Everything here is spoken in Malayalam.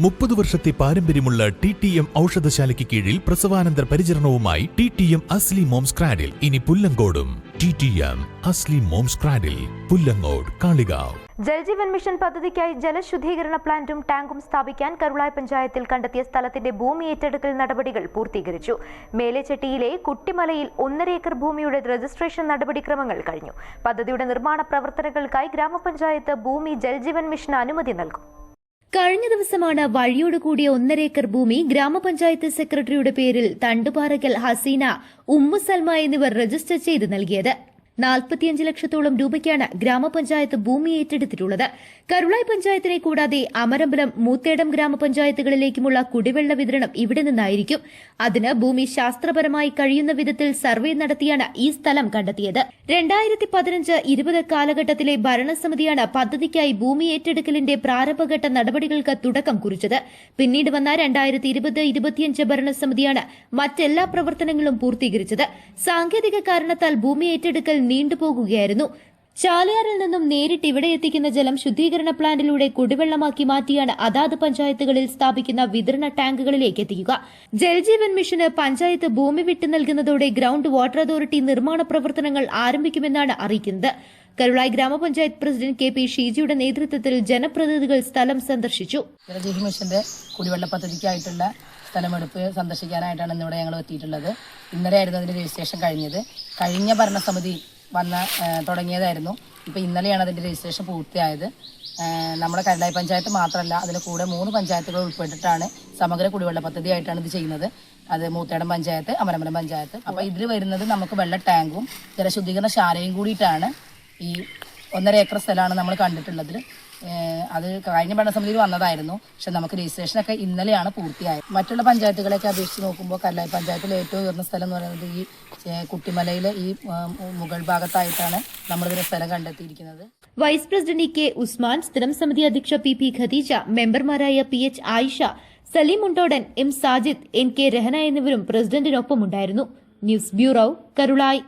30 വർഷത്തെ പാരമ്പര്യമുള്ള TTM ഔഷധശാലയ്ക്ക് കീഴിൽ പ്രസവാനന്തര പരിചരണവുമായി TTM അസ്ലി മോംസ് ക്രാഡിൽ ഇനി പുല്ലങ്കോടും. TTM Asli Moms Cradle, Pullangode, Kalikavu. Jaljeevan Mission പദ്ധതിക്കായി ജലശുദ്ധീകരണ പ്ലാന്റും ടാങ്കും സ്ഥാപിക്കാൻ കരുളായി പഞ്ചായത്തിൽ കണ്ടെത്തിയ സ്ഥലത്തിന്റെ ഭൂമി ഏറ്റെടുക്കൽ നടപടികൾ പൂർത്തീകരിച്ചു. മേലെച്ചെട്ടിയിലെ കുട്ടിമലയിൽ 1.5 ഏക്കർ ഭൂമിയുടെ രജിസ്ട്രേഷൻ നടപടിക്രമങ്ങൾ കഴിഞ്ഞു. പദ്ധതിയുടെ നിർമ്മാണ പ്രവർത്തനങ്ങൾക്കായി ഗ്രാമപഞ്ചായത്ത് ഭൂമി ജൽജീവൻ മിഷന് അനുമതി നൽകും. കഴിഞ്ഞ ദിവസമാണ് വഴിയോട് കൂടിയ 1.5 ഏക്കർ ഭൂമി ഗ്രാമപഞ്ചായത്ത് സെക്രട്ടറിയുടെ പേരിൽ തണ്ടുപാറയ്ക്കൽ ഹസീന, ഉമ്മു സൽമ എന്നിവർ രജിസ്റ്റർ ചെയ്ത് നൽകിയത്. 45 ലക്ഷത്തോളം രൂപയ്ക്കാണ് ഗ്രാമപഞ്ചായത്ത് ഭൂമി ഏറ്റെടുത്തിട്ടുള്ളത്. കരുളായി പഞ്ചായത്തിനെ കൂടാതെ അമരമ്പലം, മൂത്തേടം ഗ്രാമപഞ്ചായത്തുകളിലേക്കുമുള്ള കുടിവെള്ള വിതരണം ഇവിടെ നിന്നായിരിക്കും. അതിന് ഭൂമി ശാസ്ത്രപരമായി കഴിയുന്ന വിധത്തിൽ സർവേ നടത്തിയാണ് ഈ സ്ഥലം കണ്ടെത്തിയത്. 2015-20 കാലഘട്ടത്തിലെ ഭരണസമിതിയാണ് പദ്ധതിക്കായി ഭൂമി ഏറ്റെടുക്കലിന്റെ പ്രാരംഭഘട്ട നടപടികൾക്ക് തുടക്കം കുറിച്ചത്. പിന്നീട് വന്ന 2020-25 ഭരണസമിതിയാണ് മറ്റെല്ലാ പ്രവർത്തനങ്ങളും പൂർത്തീകരിച്ചത്. സാങ്കേതിക കാരണത്താൽ ഭൂമി ഏറ്റെടുക്കൽ നീണ്ടുപോകുകയായിരുന്നു. ചാലിയാറിൽ നിന്നും നേരിട്ട് ഇവിടെ എത്തിക്കുന്ന ജലം ശുദ്ധീകരണ പ്ലാന്റിലൂടെ കുടിവെള്ളമാക്കി മാറ്റിയാണ് അതാത് പഞ്ചായത്തുകളിൽ സ്ഥാപിക്കുന്ന വിതരണ ടാങ്കുകളിലേക്ക് എത്തിക്കുക. ജൽജീവൻ മിഷന് പഞ്ചായത്ത് ഭൂമി വിട്ടു നൽകുന്നതോടെ ഗ്രൌണ്ട് വാട്ടർ അതോറിറ്റി നിർമ്മാണ പ്രവർത്തനങ്ങൾ ആരംഭിക്കുമെന്നാണ് അറിയിക്കുന്നത്. കരുളായി ഗ്രാമപഞ്ചായത്ത് പ്രസിഡന്റ് KP ഷീജിയുടെ നേതൃത്വത്തിൽ ജനപ്രതിനിധികൾ സ്ഥലം സന്ദർശിച്ചു. ജൽജീവൻ മിഷന്റെ കുടിവെള്ള പദ്ധതിക്കായിട്ടുള്ള സ്ഥലമെടുപ്പ് സന്ദർശിക്കാനായിട്ടാണ് ഇന്നിവിടെ ഞങ്ങൾ എത്തിയിട്ടുള്ളത്. ഇന്നലെ ആയിരുന്നു അതിന്റെ രജിസ്ട്രേഷൻ കഴിഞ്ഞത്. കഴിഞ്ഞ ഭരണസമിതി തുടങ്ങിയതായിരുന്നു. ഇപ്പോൾ ഇന്നലെയാണ് അതിന്റെ രജിസ്ട്രേഷൻ പൂർത്തിയായത്. നമ്മുടെ കരുളായി പഞ്ചായത്ത് മാത്രമല്ല, അതിന് കൂടെ 3 പഞ്ചായത്തുകൾ ഉൾപ്പെട്ടിട്ടാണ് സമഗ്ര കുടിവെള്ള പദ്ധതിയായിട്ടാണ് ഇത് ചെയ്യുന്നത്. അത് മൂത്തേടം പഞ്ചായത്ത്, അമരമ്പലം പഞ്ചായത്ത്. അപ്പോൾ ഇതിൽ വരുന്നത് നമുക്ക് വെള്ള ടാങ്കും ജലശുദ്ധീകരണ ശാലയും കൂടിയിട്ടാണ്. ഈ 1.5 ഏക്കർ സ്ഥലമാണ് നമ്മൾ കണ്ടിട്ടുള്ളത്. അത് കഴിഞ്ഞ ഭരണസമിതിയിൽ വന്നതായിരുന്നു. പക്ഷെ നമുക്ക് രജിസ്ട്രേഷനൊക്കെ ഇന്നലെയാണ് പൂർത്തിയായത്. മറ്റുള്ള പഞ്ചായത്തുകളെയൊക്കെ അപേക്ഷിച്ച് നോക്കുമ്പോൾ കരുളായി പഞ്ചായത്തിൽ ഏറ്റവും ഉയർന്ന സ്ഥലം എന്ന് പറയുന്നത് ഈ കുട്ടിമലയിലെ ഈ മുകൾ ഭാഗത്തായിട്ടാണ് നമ്മളിതിന് സ്ഥലം കണ്ടെത്തിയിരിക്കുന്നത്. വൈസ് പ്രസിഡന്റ് K ഉസ്മാൻ, സ്ഥിരം സമിതി അധ്യക്ഷ PP ഖദീജ, മെമ്പർമാരായ PH Ayisha, Saleem Mundodan, M Sajid, NK Rahana എന്നിവരും പ്രസിഡന്റിനൊപ്പമുണ്ടായിരുന്നു. News bureau, Karulai.